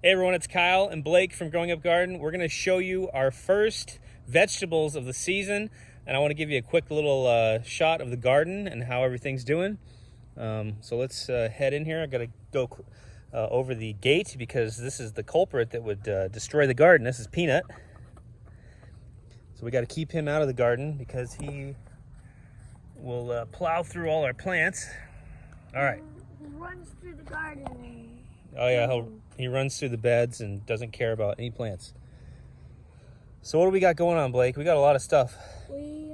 Hey everyone, it's Kyle and Blake from Growing Up Garden. We're going to show you our first vegetables of the season, and I want to give you a quick little shot of the garden and how everything's doing. So let's head in here. I got to go over the gate because this is the culprit that would destroy the garden. This is Peanut. So we got to keep him out of the garden because he will plow through all our plants. All right. He runs through the garden. Oh yeah, he runs through the beds and doesn't care about any plants. So what do we got going on, Blake? We got a lot of stuff. We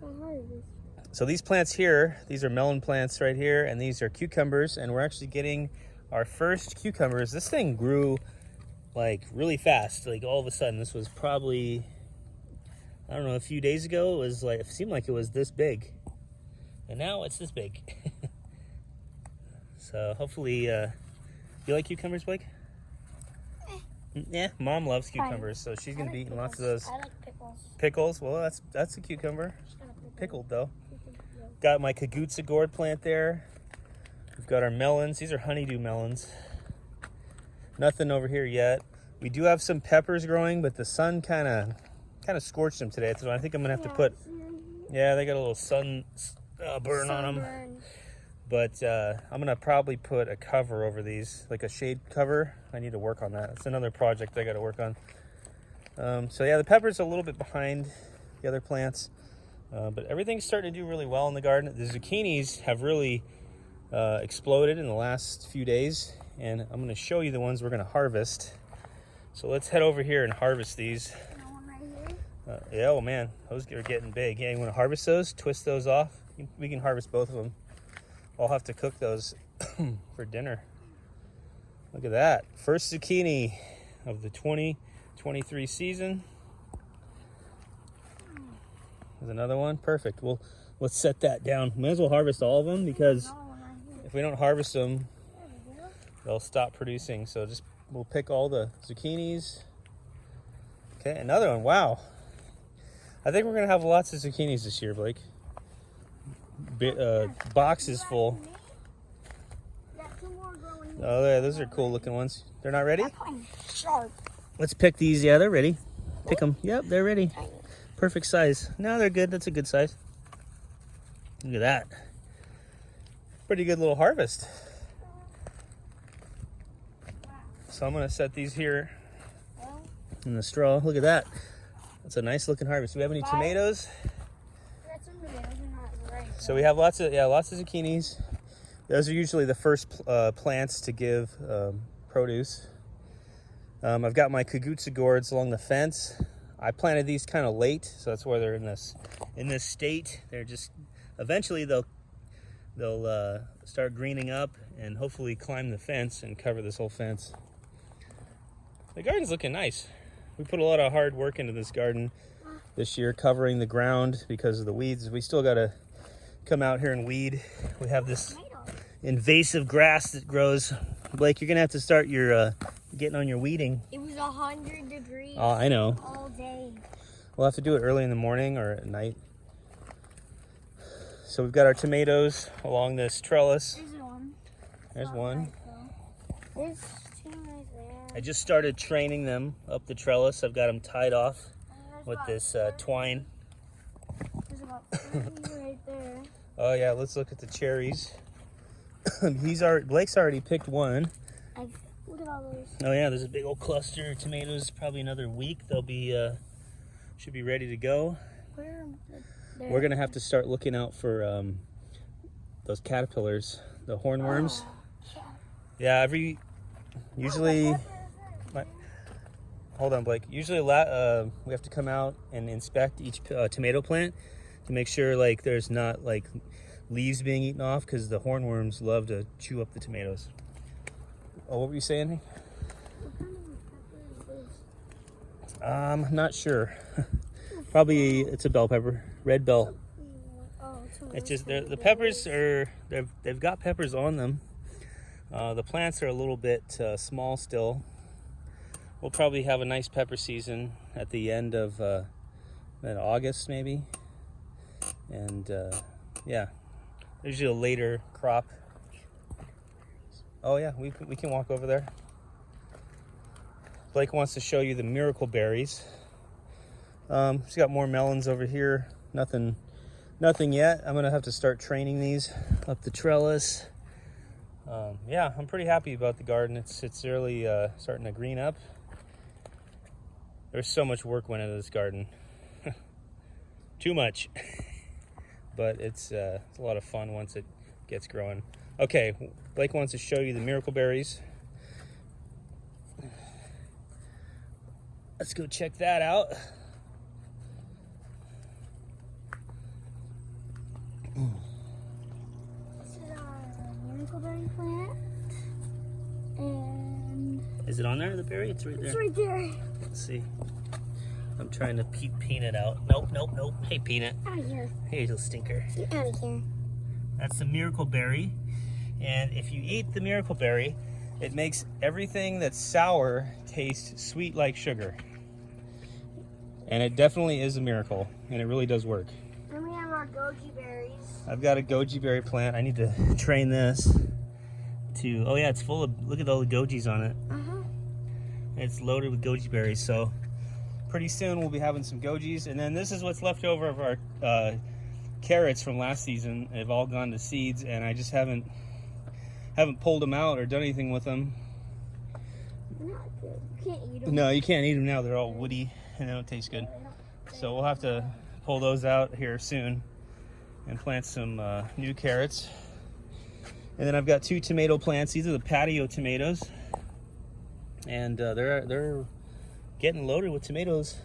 got harvest. So these plants here, these are melon plants right here, and these are cucumbers, and we're actually getting our first cucumbers. This thing grew like really fast, like all of a sudden. This was probably, I don't know, a few days ago. It was like, it seemed like it was this big, and now it's this big. So hopefully, you like cucumbers, Blake? Yeah, Mom loves cucumbers, so she's gonna be eating lots of those. I like pickles. Pickles? Well, that's a cucumber. Pickled though. Got my kagutsa gourd plant there. We've got our melons. These are honeydew melons. Nothing over here yet. We do have some peppers growing, but the sun kind of scorched them today. So I think I'm gonna have to put. Yeah, they got a little sun burn on them. But I'm gonna probably put a cover over these, like a shade cover. I need to work on that. It's another project I gotta work on. So yeah, the peppers are a little bit behind the other plants, but everything's starting to do really well in the garden. The zucchinis have really exploded in the last few days, and I'm gonna show you the ones we're gonna harvest. So let's head over here and harvest these. Yeah, oh man, those are getting big. Yeah, you wanna harvest those, twist those off? We can harvest both of them. I'll have to cook those for dinner. Look at that. First zucchini of the 2023 season. There's another one. Perfect. Well, let's set that down. Might as well harvest all of them because if we don't harvest them, they'll stop producing. So we'll pick all the zucchinis. Okay, another one. Wow. I think we're going to have lots of zucchinis this year, Blake. Boxes full. Oh yeah, those are cool looking ones. They're not ready? Let's pick these. Yeah, they're ready. Pick them. Yep, they're ready. Perfect size. No, they're good. That's a good size. Look at that. Pretty good little harvest. So I'm gonna set these here in the straw. Look at that. That's a nice looking harvest. Do we have any tomatoes? So we have lots of zucchinis. Those are usually the first plants to give produce. I've got my kagutsa gourds along the fence. I planted these kind of late, so that's why they're in this state. They're just eventually they'll start greening up and hopefully climb the fence and cover this whole fence. The garden's looking nice. We put a lot of hard work into this garden this year, covering the ground because of the weeds. We still got to come out here and weed. We have this invasive grass that grows. Blake, you're gonna have to start your getting on your weeding. It was 100 degrees. Oh, I know. All day. We'll have to do it early in the morning or at night. So we've got our tomatoes along this trellis. There's one. There's one. There's two right there. I just started training them up the trellis. I've got them tied off with this twine. There's about 30 right there. Oh yeah, let's look at the cherries. Blake's already picked one. Look at all those. Oh yeah, there's a big old cluster of tomatoes. Probably another week they'll be should be ready to go. We're gonna have to start looking out for those caterpillars, the hornworms. Yeah, usually. Hold on, Blake. Usually, we have to come out and inspect each tomato plant to make sure like there's not like leaves being eaten off because the hornworms love to chew up the tomatoes. Oh, what were you saying? I'm not sure. Probably it's a bell pepper, red bell. It's just the peppers they've got peppers on them. The plants are a little bit small still. We'll probably have a nice pepper season at the end of August maybe. And yeah, usually a later crop. Oh yeah, we can walk over there. Blake wants to show you the miracle berries. She's got more melons over here. Nothing yet. I'm gonna have to start training these up the trellis. Yeah, I'm pretty happy about the garden. It's really starting to green up. There's so much work went into this garden. Too much. But it's a lot of fun once it gets growing. Okay, Blake wants to show you the miracle berries. Let's go check that out. This is our miracle berry plant. And Is it on there, the berry? It's right there. it's right there. Let's see. I'm trying to peep Peanut out. Nope. Hey, Peanut. Out of here. Hey, little stinker. Get out of here. That's the miracle berry. And if you eat the miracle berry, it makes everything that's sour taste sweet like sugar. And it definitely is a miracle, and it really does work. Then we have our goji berries. I've got a goji berry plant. I need to train this to, oh yeah, it's full of, look at all the gojis on it. It's loaded with goji berries, so pretty soon we'll be having some gojis. And then this is what's left over of our carrots from last season. They've all gone to seeds, and I just haven't pulled them out or done anything with them. Not good. You can't eat them. No, you can't eat them now. They're all woody and they don't taste good. So we'll have to pull those out here soon and plant some new carrots. And then I've got 2 tomato plants. These are the patio tomatoes, and they're getting loaded with tomatoes.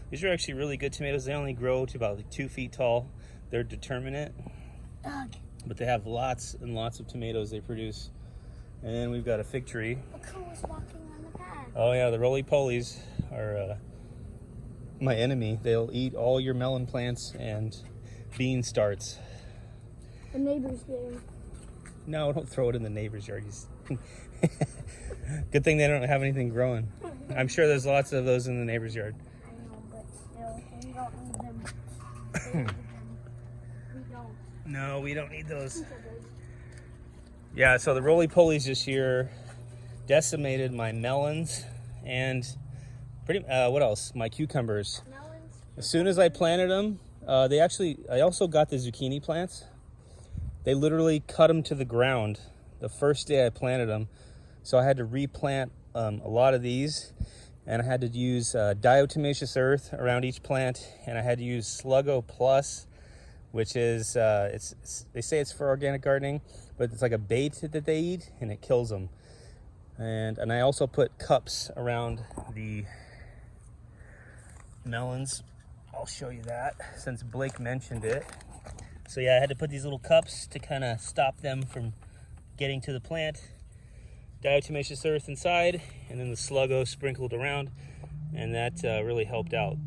These are actually really good tomatoes. They only grow to about like 2 feet tall. They're determinate, but they have lots and lots of tomatoes they produce. And then we've got a fig tree. Look who's walking on the path. Oh yeah, the roly-polies are my enemy. They'll eat all your melon plants and bean starts. The neighbors get them. No, don't throw it in the neighbor's yard. Good thing they don't have anything growing. I'm sure there's lots of those in the neighbor's yard. I know, but still, we don't need them. We don't. No, we don't need those. Yeah, so the roly-polies this year decimated my melons and what else? My cucumbers. Melons. As soon as I planted them, I also got the zucchini plants. They literally cut them to the ground the first day I planted them. So I had to replant a lot of these, and I had to use diatomaceous earth around each plant, and I had to use Sluggo Plus, which is, they say it's for organic gardening, but it's like a bait that they eat, and it kills them. And I also put cups around the melons. I'll show you that since Blake mentioned it. So yeah, I had to put these little cups to kind of stop them from getting to the plant. Diatomaceous earth inside, and then the Sluggo sprinkled around, and that really helped out.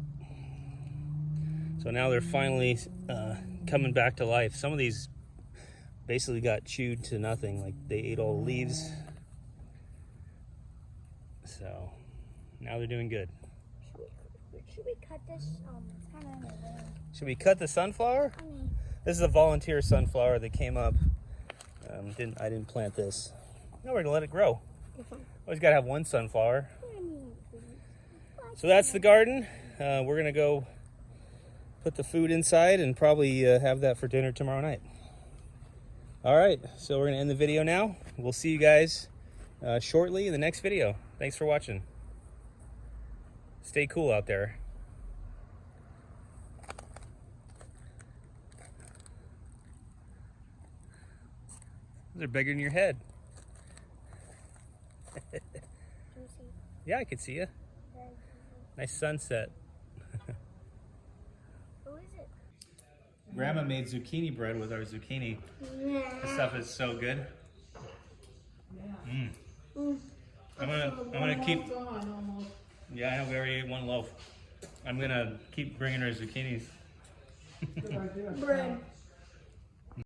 So now they're finally coming back to life. Some of these basically got chewed to nothing, like they ate all the leaves. So now they're doing good. Should we cut this? It's kind of in the way. Should we cut the sunflower? I mean, This is a volunteer sunflower that came up. I didn't plant this. No, we're gonna let it grow. Always gotta have one sunflower. So that's the garden. We're gonna go put the food inside and probably have that for dinner tomorrow night. All right, so we're gonna end the video now. We'll see you guys shortly in the next video. Thanks for watching. Stay cool out there. They're bigger than your head. Yeah, I can see you. Nice sunset. who is it? Grandma made zucchini bread with our zucchini. This stuff is so good. I'm gonna keep. Yeah, I know we already ate one loaf. I'm gonna keep bringing her zucchinis. Bread.